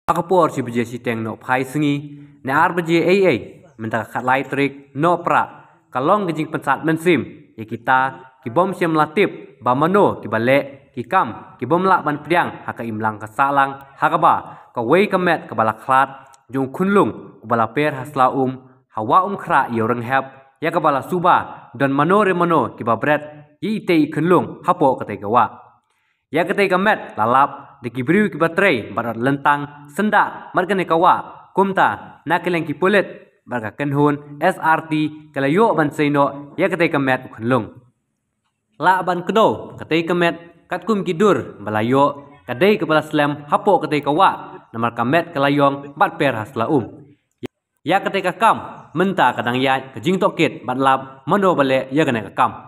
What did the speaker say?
Akapor si beje si teng no pai sengi ne ar beje ai menta khat lai trik no pra kalong gejing pensat mensim ye kita ki bom siam latip ba mano ki bale ki kam ki bom la ban priang haka imlang ka salang hakaba ka wei ka met ka bala khlat jung khunlung bala per hasla hawa khra yoreng hap ya ka bala suba dan mano re mano ki ba bret yi te khunlung hapo ka te ka wa ya ka te ka met lalap de kibriu ki batrei barat lentang senda margane kawa kumta nakeleng ki pulet barga kenhun SRT kalayo ban seino ya kate kamet khunlung la ban kdo kate kamet katkum kidur balayo kadai kepala slam hapo kate kawa namar kamet kalayong bat per hasla ya kate kakam menta kadang ya kajing toket bat lab mano bale ya gane kakam